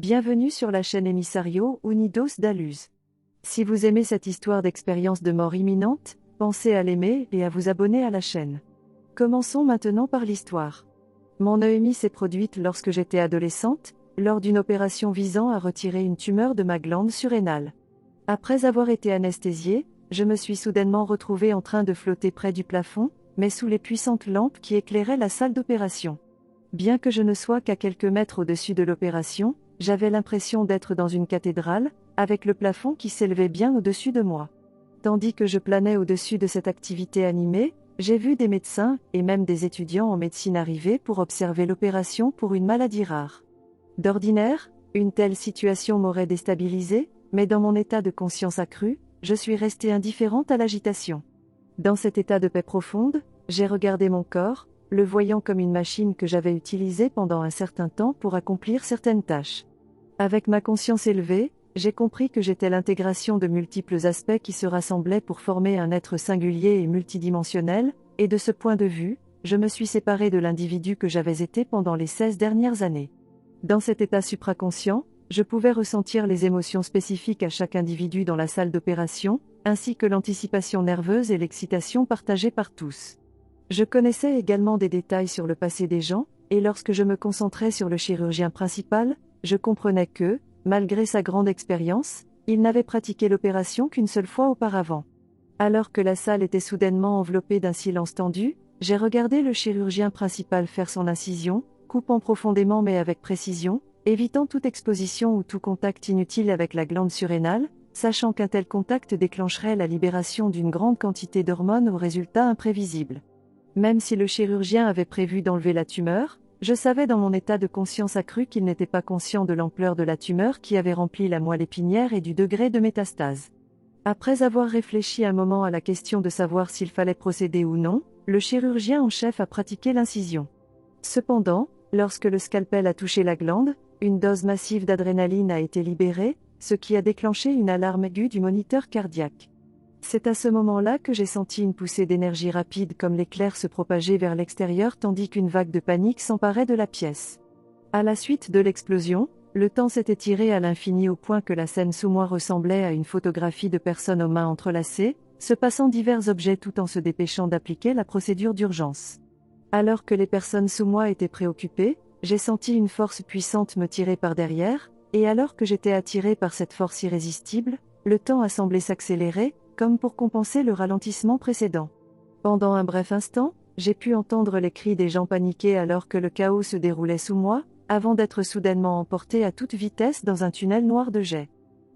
Bienvenue sur la chaîne Emissario Unidos da Luz. Si vous aimez cette histoire d'expérience de mort imminente, pensez à l'aimer et à vous abonner à la chaîne. Commençons maintenant par l'histoire. Mon Noémie s'est produite lorsque j'étais adolescente, lors d'une opération visant à retirer une tumeur de ma glande surrénale. Après avoir été anesthésiée, je me suis soudainement retrouvée en train de flotter près du plafond, mais sous les puissantes lampes qui éclairaient la salle d'opération. Bien que je ne sois qu'à quelques mètres au-dessus de l'opération, j'avais l'impression d'être dans une cathédrale, avec le plafond qui s'élevait bien au-dessus de moi. Tandis que je planais au-dessus de cette activité animée, j'ai vu des médecins et même des étudiants en médecine arriver pour observer l'opération pour une maladie rare. D'ordinaire, une telle situation m'aurait déstabilisée, mais dans mon état de conscience accru, je suis restée indifférente à l'agitation. Dans cet état de paix profonde, j'ai regardé mon corps, le voyant comme une machine que j'avais utilisée pendant un certain temps pour accomplir certaines tâches. Avec ma conscience élevée, j'ai compris que j'étais l'intégration de multiples aspects qui se rassemblaient pour former un être singulier et multidimensionnel, et de ce point de vue, je me suis séparée de l'individu que j'avais été pendant les 16 dernières années. Dans cet état supraconscient, je pouvais ressentir les émotions spécifiques à chaque individu dans la salle d'opération, ainsi que l'anticipation nerveuse et l'excitation partagée par tous. Je connaissais également des détails sur le passé des gens, et lorsque je me concentrais sur le chirurgien principal, je comprenais que, malgré sa grande expérience, il n'avait pratiqué l'opération qu'une seule fois auparavant. Alors que la salle était soudainement enveloppée d'un silence tendu, j'ai regardé le chirurgien principal faire son incision, coupant profondément mais avec précision, évitant toute exposition ou tout contact inutile avec la glande surrénale, sachant qu'un tel contact déclencherait la libération d'une grande quantité d'hormones aux résultats imprévisibles. Même si le chirurgien avait prévu d'enlever la tumeur, je savais dans mon état de conscience accru qu'il n'était pas conscient de l'ampleur de la tumeur qui avait rempli la moelle épinière et du degré de métastase. Après avoir réfléchi un moment à la question de savoir s'il fallait procéder ou non, le chirurgien en chef a pratiqué l'incision. Cependant, lorsque le scalpel a touché la glande, une dose massive d'adrénaline a été libérée, ce qui a déclenché une alarme aiguë du moniteur cardiaque. C'est à ce moment-là que j'ai senti une poussée d'énergie rapide comme l'éclair se propager vers l'extérieur tandis qu'une vague de panique s'emparait de la pièce. À la suite de l'explosion, le temps s'est étiré à l'infini au point que la scène sous moi ressemblait à une photographie de personnes aux mains entrelacées, se passant divers objets tout en se dépêchant d'appliquer la procédure d'urgence. Alors que les personnes sous moi étaient préoccupées, j'ai senti une force puissante me tirer par derrière, et alors que j'étais attiré par cette force irrésistible, le temps a semblé s'accélérer, comme pour compenser le ralentissement précédent. Pendant un bref instant, j'ai pu entendre les cris des gens paniqués alors que le chaos se déroulait sous moi, avant d'être soudainement emporté à toute vitesse dans un tunnel noir de jets.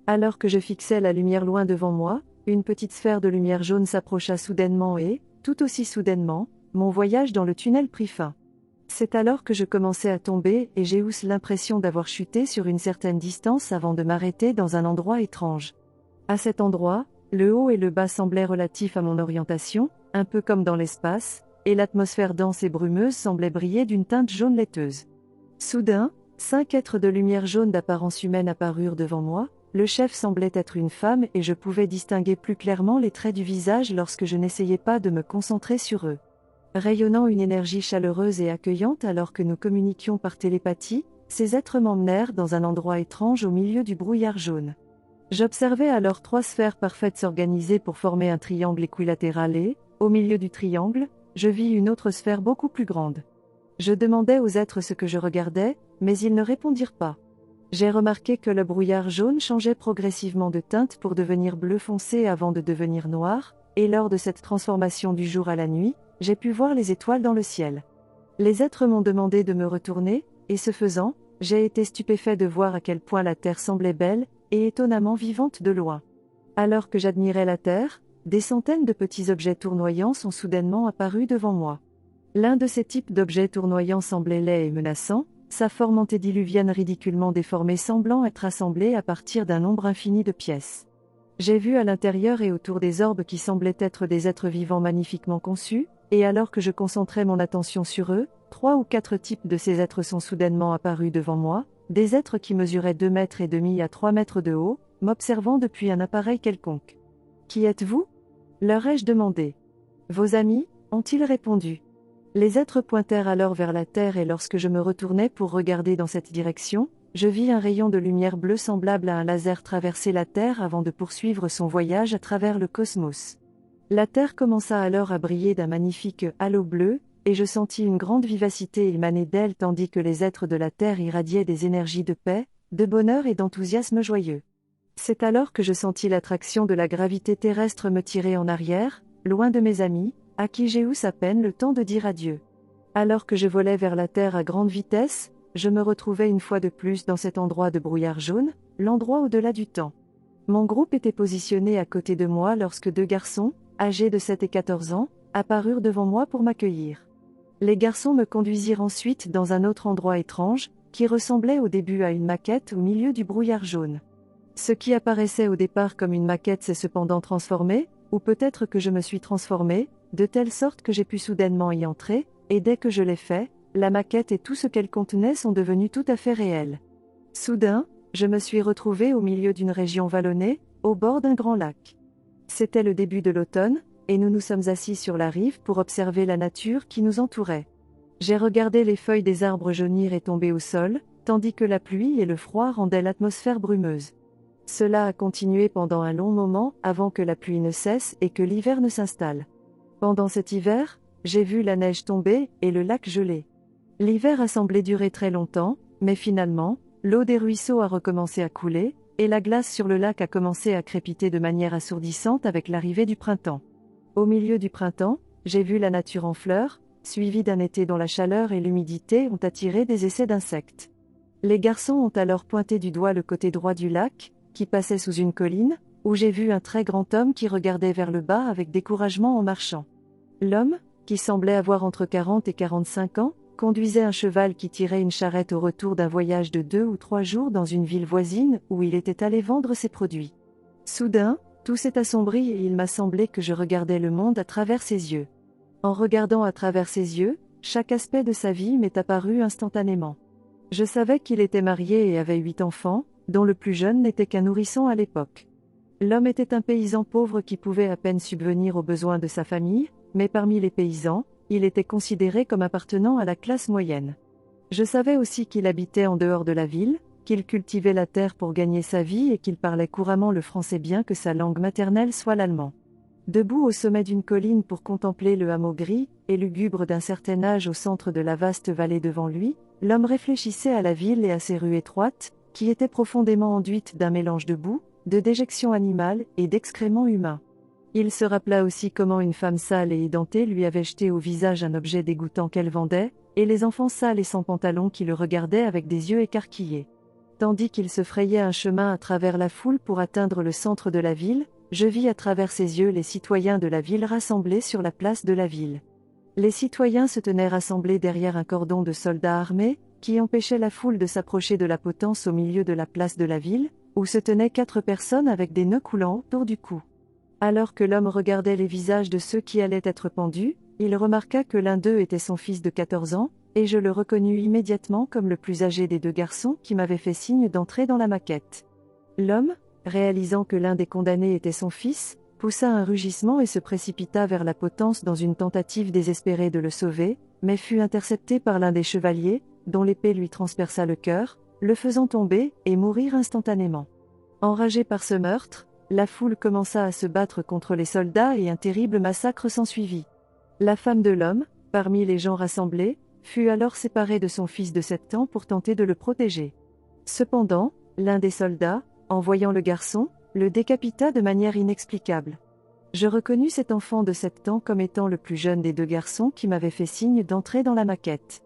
Alors que je fixais la lumière loin devant moi, une petite sphère de lumière jaune s'approcha soudainement et, tout aussi soudainement, mon voyage dans le tunnel prit fin. C'est alors que je commençais à tomber et j'ai eu l'impression d'avoir chuté sur une certaine distance avant de m'arrêter dans un endroit étrange. À cet endroit, le haut et le bas semblaient relatifs à mon orientation, un peu comme dans l'espace, et l'atmosphère dense et brumeuse semblait briller d'une teinte jaune laiteuse. Soudain, 5 êtres de lumière jaune d'apparence humaine apparurent devant moi, le chef semblait être une femme et je pouvais distinguer plus clairement les traits du visage lorsque je n'essayais pas de me concentrer sur eux. Rayonnant une énergie chaleureuse et accueillante alors que nous communiquions par télépathie, ces êtres m'emmenèrent dans un endroit étrange au milieu du brouillard jaune. J'observais alors 3 sphères parfaites s'organiser pour former un triangle équilatéral et, au milieu du triangle, je vis une autre sphère beaucoup plus grande. Je demandais aux êtres ce que je regardais, mais ils ne répondirent pas. J'ai remarqué que le brouillard jaune changeait progressivement de teinte pour devenir bleu foncé avant de devenir noir, et lors de cette transformation du jour à la nuit, j'ai pu voir les étoiles dans le ciel. Les êtres m'ont demandé de me retourner, et ce faisant, j'ai été stupéfait de voir à quel point la Terre semblait belle, et étonnamment vivante de loin. Alors que j'admirais la Terre, des centaines de petits objets tournoyants sont soudainement apparus devant moi. L'un de ces types d'objets tournoyants semblait laid et menaçant, sa forme antédiluvienne ridiculement déformée semblant être assemblée à partir d'un nombre infini de pièces. J'ai vu à l'intérieur et autour des orbes qui semblaient être des êtres vivants magnifiquement conçus, et alors que je concentrais mon attention sur eux, 3 ou 4 types de ces êtres sont soudainement apparus devant moi, des êtres qui mesuraient 2,5 mètres à 3 mètres de haut, m'observant depuis un appareil quelconque. « Qui êtes-vous » leur ai-je demandé. « Vos amis » ont-ils répondu. Les êtres pointèrent alors vers la terre et lorsque je me retournai pour regarder dans cette direction, je vis un rayon de lumière bleue semblable à un laser traverser la Terre avant de poursuivre son voyage à travers le cosmos. La Terre commença alors à briller d'un magnifique halo bleu, et je sentis une grande vivacité émaner d'elle tandis que les êtres de la Terre irradiaient des énergies de paix, de bonheur et d'enthousiasme joyeux. C'est alors que je sentis l'attraction de la gravité terrestre me tirer en arrière, loin de mes amis, à qui j'ai eu à peine le temps de dire adieu. Alors que je volais vers la Terre à grande vitesse, je me retrouvais une fois de plus dans cet endroit de brouillard jaune, l'endroit au-delà du temps. Mon groupe était positionné à côté de moi lorsque deux garçons, âgés de 7 et 14 ans, apparurent devant moi pour m'accueillir. Les garçons me conduisirent ensuite dans un autre endroit étrange, qui ressemblait au début à une maquette au milieu du brouillard jaune. Ce qui apparaissait au départ comme une maquette s'est cependant transformé, ou peut-être que je me suis transformé, de telle sorte que j'ai pu soudainement y entrer, et dès que je l'ai fait, la maquette et tout ce qu'elle contenait sont devenus tout à fait réels. Soudain, je me suis retrouvé au milieu d'une région vallonnée, au bord d'un grand lac. C'était le début de l'automne, et nous nous sommes assis sur la rive pour observer la nature qui nous entourait. J'ai regardé les feuilles des arbres jaunir et tomber au sol, tandis que la pluie et le froid rendaient l'atmosphère brumeuse. Cela a continué pendant un long moment avant que la pluie ne cesse et que l'hiver ne s'installe. Pendant cet hiver, j'ai vu la neige tomber et le lac geler. L'hiver a semblé durer très longtemps, mais finalement, l'eau des ruisseaux a recommencé à couler, et la glace sur le lac a commencé à crépiter de manière assourdissante avec l'arrivée du printemps. Au milieu du printemps, j'ai vu la nature en fleurs, suivie d'un été dont la chaleur et l'humidité ont attiré des essais d'insectes. Les garçons ont alors pointé du doigt le côté droit du lac, qui passait sous une colline, où j'ai vu un très grand homme qui regardait vers le bas avec découragement en marchant. L'homme, qui semblait avoir entre 40 et 45 ans, conduisait un cheval qui tirait une charrette au retour d'un voyage de 2 ou 3 jours dans une ville voisine où il était allé vendre ses produits. Soudain, tout s'est assombri et il m'a semblé que je regardais le monde à travers ses yeux. En regardant à travers ses yeux, chaque aspect de sa vie m'est apparu instantanément. Je savais qu'il était marié et avait 8 enfants, dont le plus jeune n'était qu'un nourrisson à l'époque. L'homme était un paysan pauvre qui pouvait à peine subvenir aux besoins de sa famille, mais parmi les paysans, il était considéré comme appartenant à la classe moyenne. Je savais aussi qu'il habitait en dehors de la ville, qu'il cultivait la terre pour gagner sa vie et qu'il parlait couramment le français bien que sa langue maternelle soit l'allemand. Debout au sommet d'une colline pour contempler le hameau gris et lugubre d'un certain âge au centre de la vaste vallée devant lui, l'homme réfléchissait à la ville et à ses rues étroites, qui étaient profondément enduites d'un mélange de boue, de déjections animales et d'excréments humains. Il se rappela aussi comment une femme sale et édentée lui avait jeté au visage un objet dégoûtant qu'elle vendait, et les enfants sales et sans pantalon qui le regardaient avec des yeux écarquillés. Tandis qu'il se frayait un chemin à travers la foule pour atteindre le centre de la ville, je vis à travers ses yeux les citoyens de la ville rassemblés sur la place de la ville. Les citoyens se tenaient rassemblés derrière un cordon de soldats armés, qui empêchait la foule de s'approcher de la potence au milieu de la place de la ville, où se tenaient 4 personnes avec des nœuds coulants autour du cou. Alors que l'homme regardait les visages de ceux qui allaient être pendus, il remarqua que l'un d'eux était son fils de 14 ans, et je le reconnus immédiatement comme le plus âgé des 2 garçons qui m'avait fait signe d'entrer dans la maquette. L'homme, réalisant que l'un des condamnés était son fils, poussa un rugissement et se précipita vers la potence dans une tentative désespérée de le sauver, mais fut intercepté par l'un des chevaliers, dont l'épée lui transperça le cœur, le faisant tomber et mourir instantanément. Enragé par ce meurtre, la foule commença à se battre contre les soldats et un terrible massacre s'ensuivit. La femme de l'homme, parmi les gens rassemblés, fut alors séparée de son fils de 7 ans pour tenter de le protéger. Cependant, l'un des soldats, en voyant le garçon, le décapita de manière inexplicable. Je reconnus cet enfant de 7 ans comme étant le plus jeune des 2 garçons qui m'avaient fait signe d'entrer dans la maquette.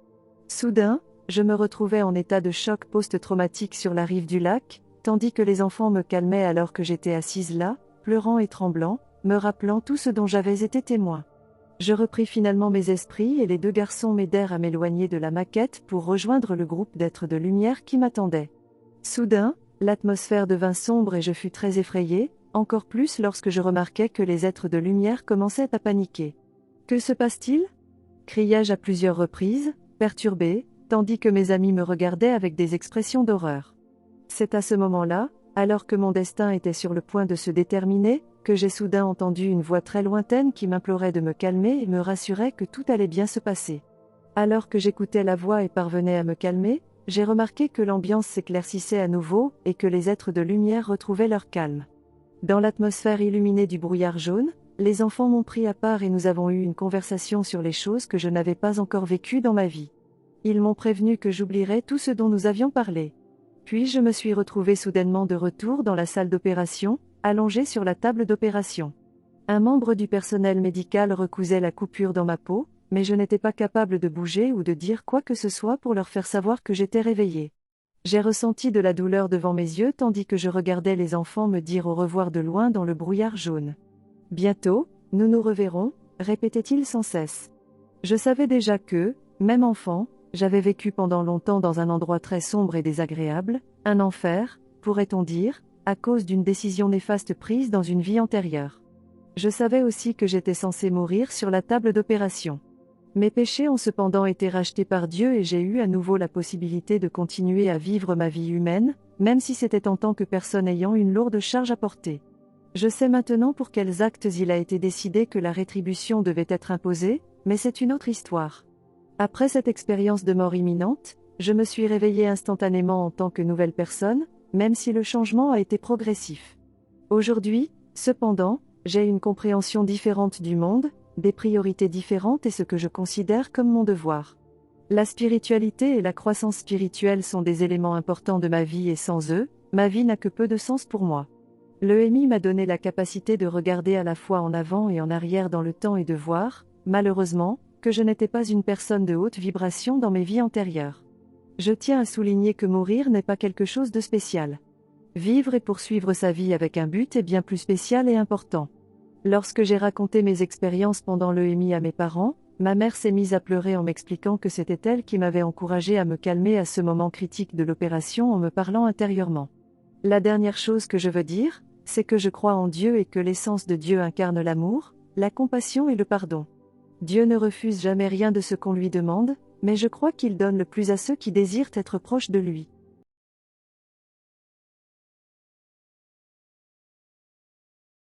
Soudain, je me retrouvais en état de choc post-traumatique sur la rive du lac, tandis que les enfants me calmaient alors que j'étais assise là, pleurant et tremblant, me rappelant tout ce dont j'avais été témoin. Je repris finalement mes esprits et les 2 garçons m'aidèrent à m'éloigner de la maquette pour rejoindre le groupe d'êtres de lumière qui m'attendait. Soudain, l'atmosphère devint sombre et je fus très effrayée, encore plus lorsque je remarquai que les êtres de lumière commençaient à paniquer. « Que se passe-t-il » criai-je à plusieurs reprises, perturbée, tandis que mes amis me regardaient avec des expressions d'horreur. C'est à ce moment-là, alors que mon destin était sur le point de se déterminer, que j'ai soudain entendu une voix très lointaine qui m'implorait de me calmer et me rassurait que tout allait bien se passer. Alors que j'écoutais la voix et parvenais à me calmer, j'ai remarqué que l'ambiance s'éclaircissait à nouveau et que les êtres de lumière retrouvaient leur calme. Dans l'atmosphère illuminée du brouillard jaune, les enfants m'ont pris à part et nous avons eu une conversation sur les choses que je n'avais pas encore vécues dans ma vie. Ils m'ont prévenu que j'oublierais tout ce dont nous avions parlé. Puis je me suis retrouvée soudainement de retour dans la salle d'opération, allongée sur la table d'opération. Un membre du personnel médical recousait la coupure dans ma peau, mais je n'étais pas capable de bouger ou de dire quoi que ce soit pour leur faire savoir que j'étais réveillée. J'ai ressenti de la douleur devant mes yeux tandis que je regardais les enfants me dire au revoir de loin dans le brouillard jaune. Bientôt, nous nous reverrons, répétait-il sans cesse. Je savais déjà que, même enfant, j'avais vécu pendant longtemps dans un endroit très sombre et désagréable, un enfer, pourrait-on dire, à cause d'une décision néfaste prise dans une vie antérieure. Je savais aussi que j'étais censé mourir sur la table d'opération. Mes péchés ont cependant été rachetés par Dieu et j'ai eu à nouveau la possibilité de continuer à vivre ma vie humaine, même si c'était en tant que personne ayant une lourde charge à porter. Je sais maintenant pour quels actes il a été décidé que la rétribution devait être imposée, mais c'est une autre histoire. Après cette expérience de mort imminente, je me suis réveillée instantanément en tant que nouvelle personne, même si le changement a été progressif. Aujourd'hui, cependant, j'ai une compréhension différente du monde, des priorités différentes et ce que je considère comme mon devoir. La spiritualité et la croissance spirituelle sont des éléments importants de ma vie et sans eux, ma vie n'a que peu de sens pour moi. L'EMI m'a donné la capacité de regarder à la fois en avant et en arrière dans le temps et de voir, malheureusement, que je n'étais pas une personne de haute vibration dans mes vies antérieures. Je tiens à souligner que mourir n'est pas quelque chose de spécial. Vivre et poursuivre sa vie avec un but est bien plus spécial et important. Lorsque j'ai raconté mes expériences pendant l'EMI à mes parents, ma mère s'est mise à pleurer en m'expliquant que c'était elle qui m'avait encouragée à me calmer à ce moment critique de l'opération en me parlant intérieurement. La dernière chose que je veux dire, c'est que je crois en Dieu et que l'essence de Dieu incarne l'amour, la compassion et le pardon. Dieu ne refuse jamais rien de ce qu'on lui demande, mais je crois qu'il donne le plus à ceux qui désirent être proches de lui.